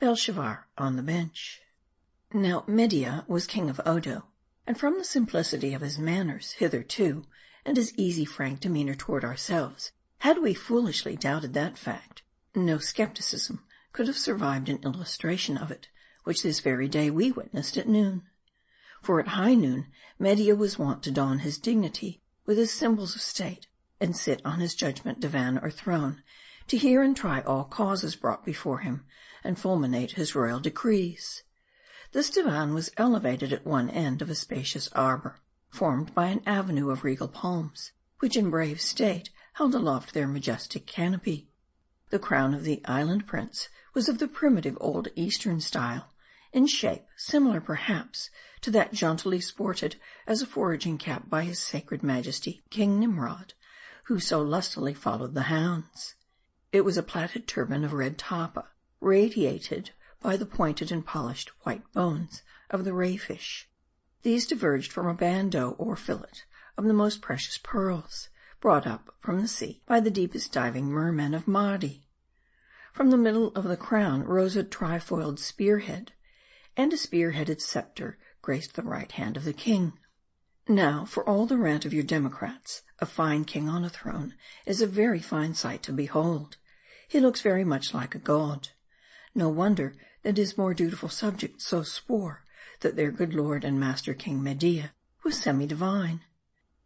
Belshazzar on the bench. Now Medea was king of Odo, and from the simplicity of his manners hitherto, and his easy frank demeanour toward ourselves, had we foolishly doubted that fact, no scepticism could have survived an illustration of it, which this very day we witnessed at noon. For at high noon Medea was wont to don his dignity with his symbols of state, and sit on his judgment divan or throne, to hear and try all causes brought before him, and fulminate his royal decrees. This divan was elevated at one end of a spacious arbor, formed by an avenue of regal palms, which in brave state held aloft their majestic canopy. The crown of the island prince was of the primitive old eastern style, in shape similar perhaps to that jauntily sported as a foraging cap by his sacred majesty King Nimrod, who so lustily followed the hounds. It was a plaited turban of red tapa, radiated by the pointed and polished white bones of the rayfish. These diverged from a bandeau or fillet of the most precious pearls, brought up from the sea by the deepest diving mermen of Mardi. From the middle of the crown rose a trifoiled spearhead, and a spear-headed scepter graced the right hand of the king. Now, for all the rant of your democrats, a fine king on a throne is a very fine sight to behold. He looks very much like a god. No wonder that his more dutiful subjects so swore that their good lord and master King Medea was semi-divine.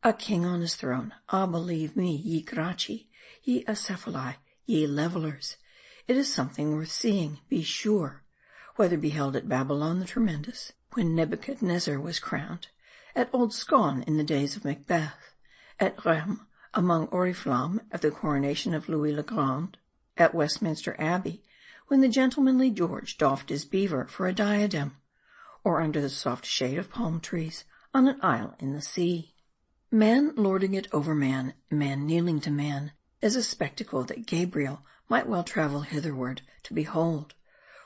A king on his throne, believe me, ye Gracchi, ye Acephali, ye levellers, it is something worth seeing, be sure, whether beheld at Babylon the Tremendous, when Nebuchadnezzar was crowned, at Old Scone in the days of Macbeth, at Rheims among Oriflamme at the coronation of Louis le Grand, at Westminster Abbey, when the gentlemanly George doffed his beaver for a diadem, or under the soft shade of palm trees on an isle in the sea. Man lording it over man, man kneeling to man, is a spectacle that Gabriel might well travel hitherward to behold,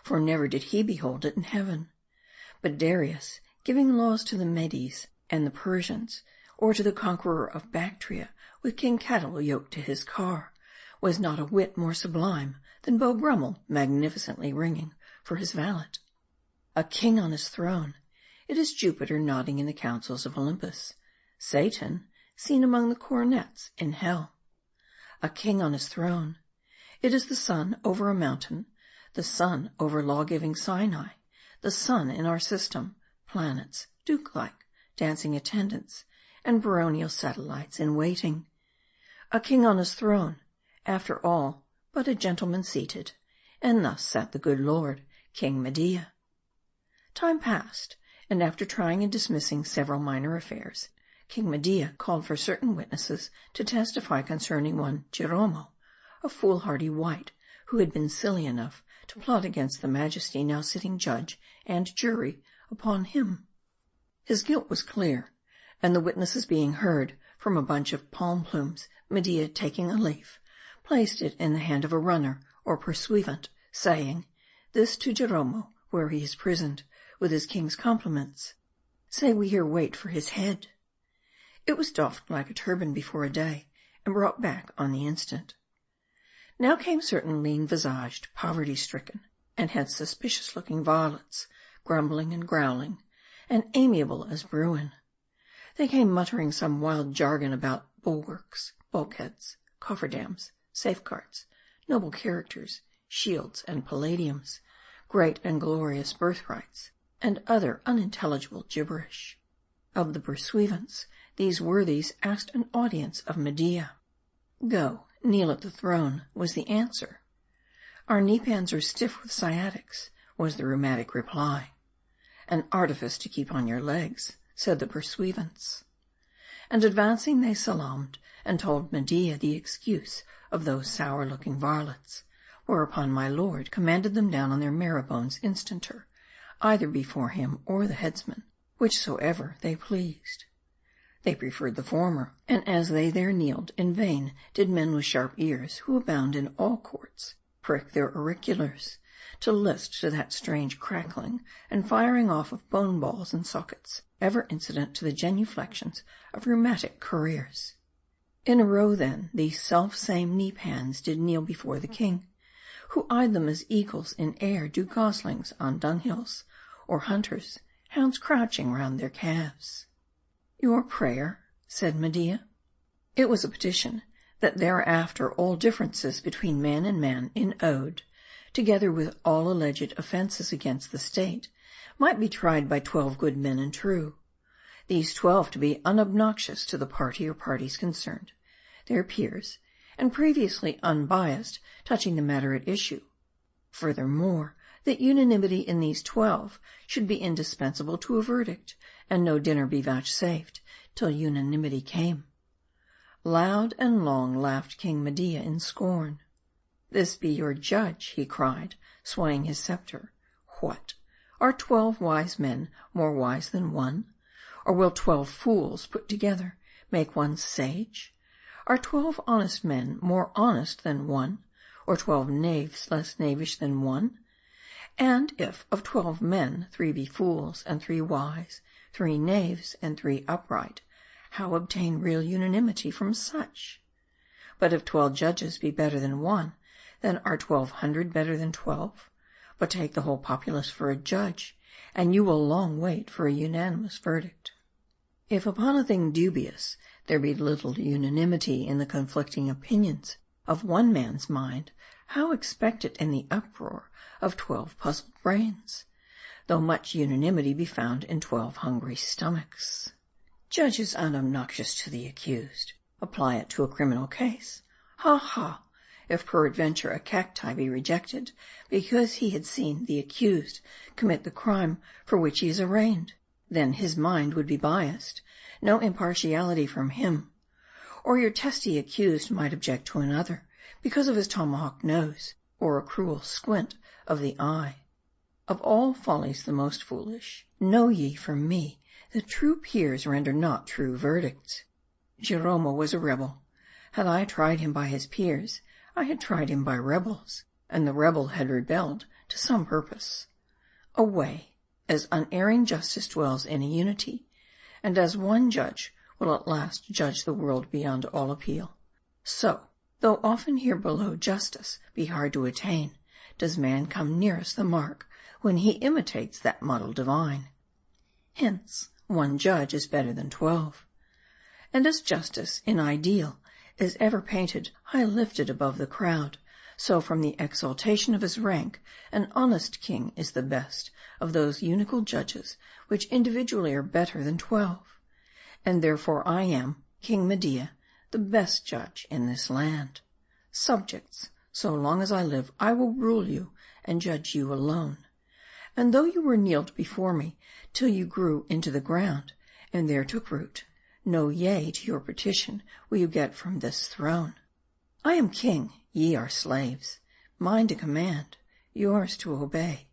for never did he behold it in heaven. But Darius, giving laws to the Medes and the Persians, or to the conqueror of Bactria, with King Cattle yoked to his car, was not a whit more sublime than Beau Brummel magnificently ringing for his valet. A king on his throne, it is Jupiter nodding in the councils of Olympus, Satan seen among the coronets in hell. A king on his throne, it is the sun over a mountain, the sun over law-giving Sinai, the sun in our system, planets, duke-like, dancing attendants, and baronial satellites in waiting. A king on his throne, after all, but a gentleman seated, and thus sat the good lord, King Medea. Time passed, and after trying and dismissing several minor affairs, King Medea called for certain witnesses to testify concerning one Jeromo, a foolhardy wight, who had been silly enough to plot against the majesty now sitting judge and jury upon him. His guilt was clear, and the witnesses being heard, from a bunch of palm plumes, Medea, taking a leaf, placed it in the hand of a runner or pursuivant, saying, "This to Jeromo, where he is prisoned, with his king's compliments. Say we here wait for his head." It was doffed like a turban before a day, and brought back on the instant. Now came certain lean-visaged, poverty-stricken, and had suspicious-looking varlets, grumbling and growling, and amiable as Bruin. They came muttering some wild jargon about bulwarks, bulkheads, cofferdams, safeguards, noble characters, shields and palladiums, great and glorious birthrights, and other unintelligible gibberish. Of the pursuivants, these worthies asked an audience of Medea. "Go, kneel at the throne," was the answer. "Our knee-pans are stiff with sciatics," was the rheumatic reply. "An artifice to keep on your legs," said the pursuivants. And advancing they salaamed, and told Medea the excuse of those sour-looking varlets, whereupon my lord commanded them down on their marrow-bones instanter, either before him or the headsman, whichsoever they pleased. They preferred the former, and as they there kneeled, in vain did men with sharp ears, who abound in all courts, prick their auriculars, to list to that strange crackling and firing off of bone balls and sockets, ever incident to the genuflections of rheumatic careers. In a row then, these self-same knee-pans did kneel before the king, who eyed them as eagles in air do goslings on dunghills, or hunters, hounds crouching round their calves. Your prayer, said Medea. It was a petition that thereafter all differences between man and man in ode, together with all alleged offences against the state, might be tried by 12 good men and true. These 12 to be unobnoxious to the party or parties concerned, their peers, and previously unbiased touching the matter at issue. Furthermore, that unanimity in these 12 should be indispensable to a verdict, and no dinner be vouchsafed till unanimity came. Loud and long laughed King Medea in scorn. This be your judge, he cried, swaying his scepter. What? Are 12 wise men more wise than one? Or will 12 fools put together make one sage? Are 12 honest men more honest than one? Or 12 knaves less knavish than one? And if of 12 men 3 be fools, and 3 wise, 3 knaves, and 3 upright, how obtain real unanimity from such? But if 12 judges be better than one, then are 1,200 better than 12? But take the whole populace for a judge, and you will long wait for a unanimous verdict. If upon a thing dubious there be little unanimity in the conflicting opinions of one man's mind, how expect it in the uproar of 12 puzzled brains, though much unanimity be found in 12 hungry stomachs? Judge is unobnoxious to the accused. Apply it to a criminal case. Ha, ha! If peradventure a cacti be rejected, because he had seen the accused commit the crime for which he is arraigned, then his mind would be biased, no impartiality from him. Or your testy accused might object to another, because of his tomahawk nose, or a cruel squint of the eye. Of all follies the most foolish, know ye from me that true peers render not true verdicts. Jerome was a rebel. Had I tried him by his peers, I had tried him by rebels, and the rebel had rebelled to some purpose. Away, as unerring justice dwells in a unity, and as one judge will at last judge the world beyond all appeal, so, though often here below justice be hard to attain, does man come nearest the mark when he imitates that model divine. Hence, one judge is better than 12. And as justice in ideal is ever painted high lifted above the crowd, so from the exaltation of his rank, an honest king is the best of those unical judges which individually are better than 12. And therefore I am, King Medea, the best judge in this land. Subjects, so long as I live, I will rule you and judge you alone. And though you were kneeled before me till you grew into the ground, and there took root, no yea to your petition will you get from this throne. I am king, ye are slaves, mine to command, yours to obey.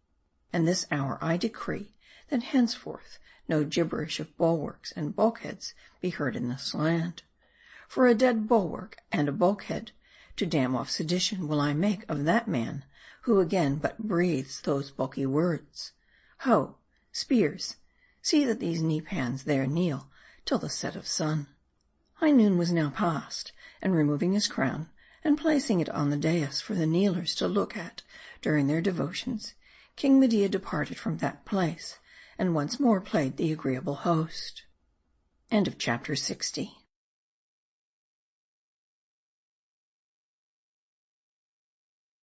And this hour I decree that henceforth no gibberish of bulwarks and bulkheads be heard in this land. For a dead bulwark and a bulkhead, to dam off sedition, will I make of that man who again but breathes those bulky words. Ho, spears, see that these knee-pans there kneel till the set of sun. High noon was now past, and removing his crown, and placing it on the dais for the kneelers to look at during their devotions, King Medea departed from that place, and once more played the agreeable host. End of chapter 60.